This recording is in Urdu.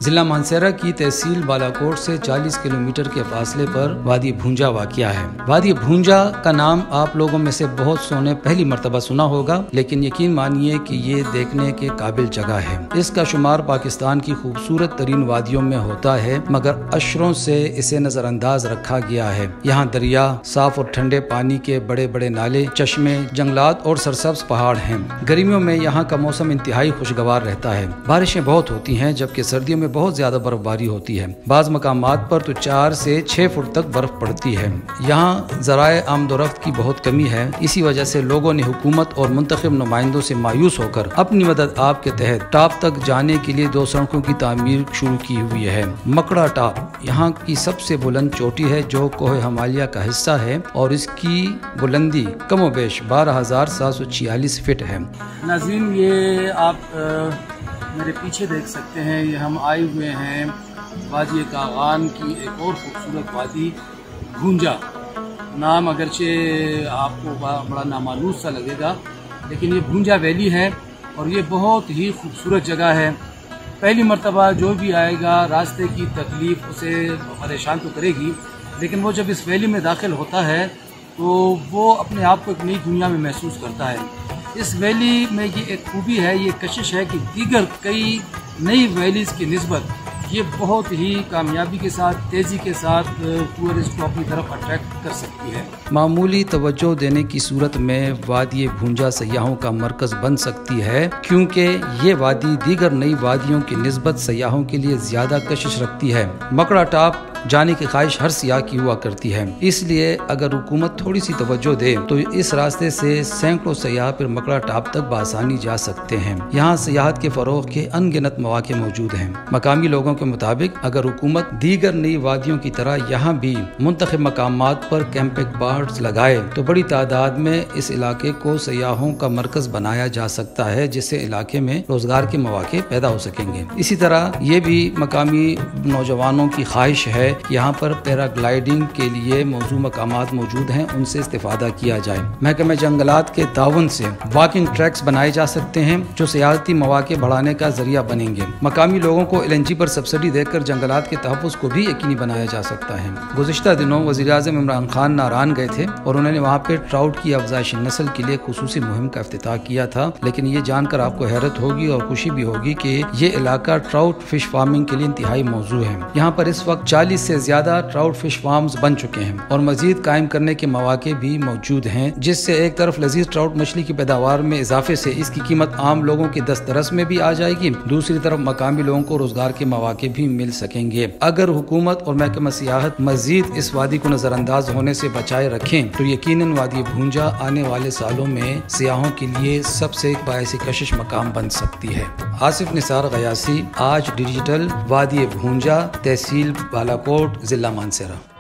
ضلع مانسہرہ کی تحصیل بالاکوٹ سے 40 کلومیٹر کے فاصلے پر وادی بھونجا واقع ہے۔ وادی بھونجا کا نام آپ لوگوں میں سے بہت سو نے پہلی مرتبہ سنا ہوگا، لیکن یقین مانیے کہ یہ دیکھنے کے قابل جگہ ہے۔ اس کا شمار پاکستان کی خوبصورت ترین وادیوں میں ہوتا ہے، مگر اشروں سے اسے نظر انداز رکھا گیا ہے۔ یہاں دریا، صاف اور ٹھنڈے پانی کے بڑے بڑے نالے، چشمے، جنگلات اور سرسبز پہاڑ ہیں۔ گرمیوں میں یہاں کا موسم انتہائی خوشگوار رہتا ہے۔ بارشیں بہت ہوتی ہیں، جبکہ سردیوں میں بہت زیادہ برف باری ہوتی ہے۔ بعض مقامات پر تو 4 سے 6 فٹ تک برف پڑتی ہے۔ یہاں ذرائع آمد و رفت کی بہت کمی ہے، اسی وجہ سے لوگوں نے حکومت اور منتخب نمائندوں سے مایوس ہو کر اپنی مدد آپ کے تحت ٹاپ تک جانے کے لیے 2 سڑکوں کی تعمیر شروع کی ہوئی ہے۔ مکڑا ٹاپ یہاں کی سب سے بلند چوٹی ہے، جو کوہ ہمالیہ کا حصہ ہے، اور اس کی بلندی کم و بیش 12,746 فٹ ہے۔ ناظرین، یہ آپ میرے پیچھے دیکھ سکتے ہیں، یہ ہم آئے ہوئے ہیں وادی کاغان کی ایک اور خوبصورت وادی بھونجا۔ نام اگرچہ آپ کو بڑا نامعلوم سا لگے گا، لیکن یہ بھونجا ویلی ہے اور یہ بہت ہی خوبصورت جگہ ہے۔ پہلی مرتبہ جو بھی آئے گا راستے کی تکلیف اسے پریشان تو کرے گی، لیکن وہ جب اس ویلی میں داخل ہوتا ہے تو وہ اپنے آپ کو ایک نئی دنیا میں محسوس کرتا ہے۔ اس ویلی میں یہ ایک خوبی ہے، یہ کشش ہے کہ دیگر کئی نئی ویلیز کی نسبت یہ بہت ہی کامیابی کے ساتھ، تیزی کے ساتھ ٹورسٹ کو اپنی طرف اٹریکٹ کر سکتی ہے۔ معمولی توجہ دینے کی صورت میں وادی بھونجا سیاحوں کا مرکز بن سکتی ہے، کیونکہ یہ وادی دیگر نئی وادیوں کی نسبت سیاحوں کے لیے زیادہ کشش رکھتی ہے۔ مکڑا ٹاپ جانے کی خواہش ہر سیاح کی ہوا کرتی ہے، اس لیے اگر حکومت تھوڑی سی توجہ دے تو اس راستے سے سینکڑوں سیاح پھر مکڑا ٹاپ تک بآسانی جا سکتے ہیں۔ یہاں سیاحت کے فروغ کے ان گنت مواقع موجود ہیں۔ مقامی لوگوں کے مطابق اگر حکومت دیگر نئی وادیوں کی طرح یہاں بھی منتخب مقامات پر کیمپنگ پارکس لگائے تو بڑی تعداد میں اس علاقے کو سیاحوں کا مرکز بنایا جا سکتا ہے، جس سے علاقے میں روزگار کے مواقع پیدا ہو سکیں گے۔ اسی طرح یہ بھی مقامی نوجوانوں کی خواہش ہے یہاں پر پیرا گلائیڈنگ کے لیے موزوں مقامات موجود ہیں، ان سے استفادہ کیا جائے۔ محکمہ جنگلات کے تعاون سے واکنگ ٹریکس بنائے جا سکتے ہیں جو سیاحتی مواقع بڑھانے کا ذریعہ بنیں گے۔ مقامی لوگوں کو LNG پر سبسڈی دے کر جنگلات کے تحفظ کو بھی یقینی بنایا جا سکتا ہے۔ گزشتہ دنوں وزیر اعظم عمران خان ناران گئے تھے اور انہوں نے وہاں پہ ٹراؤٹ کی افزائش نسل کے لیے خصوصی مہم کا افتتاح کیا تھا، لیکن یہ جان کر آپ کو حیرت ہوگی اور خوشی بھی ہوگی کہ یہ علاقہ ٹراؤٹ فش فارمنگ کے لیے انتہائی موزوں ہے۔ یہاں پر اس وقت 40 سے زیادہ ٹراؤٹ فش فارمز بن چکے ہیں اور مزید قائم کرنے کے مواقع بھی موجود ہیں، جس سے ایک طرف لذیذ ٹراؤٹ مچھلی کی پیداوار میں اضافے سے اس کی قیمت عام لوگوں کے دسترس میں بھی آ جائے گی، دوسری طرف مقامی لوگوں کو روزگار کے مواقع بھی مل سکیں گے۔ اگر حکومت اور محکمہ سیاحت مزید اس وادی کو نظر انداز ہونے سے بچائے رکھیں تو یقیناً وادی بھونجا آنے والے سالوں میں سیاحوں کے لیے سب سے باعث کشش مقام بن سکتی ہے۔ آصف نثار غیاثی، آج ڈیجیٹل، وادی بھونجا، تحصیل بالاکوٹ، ضلع مانسہرہ۔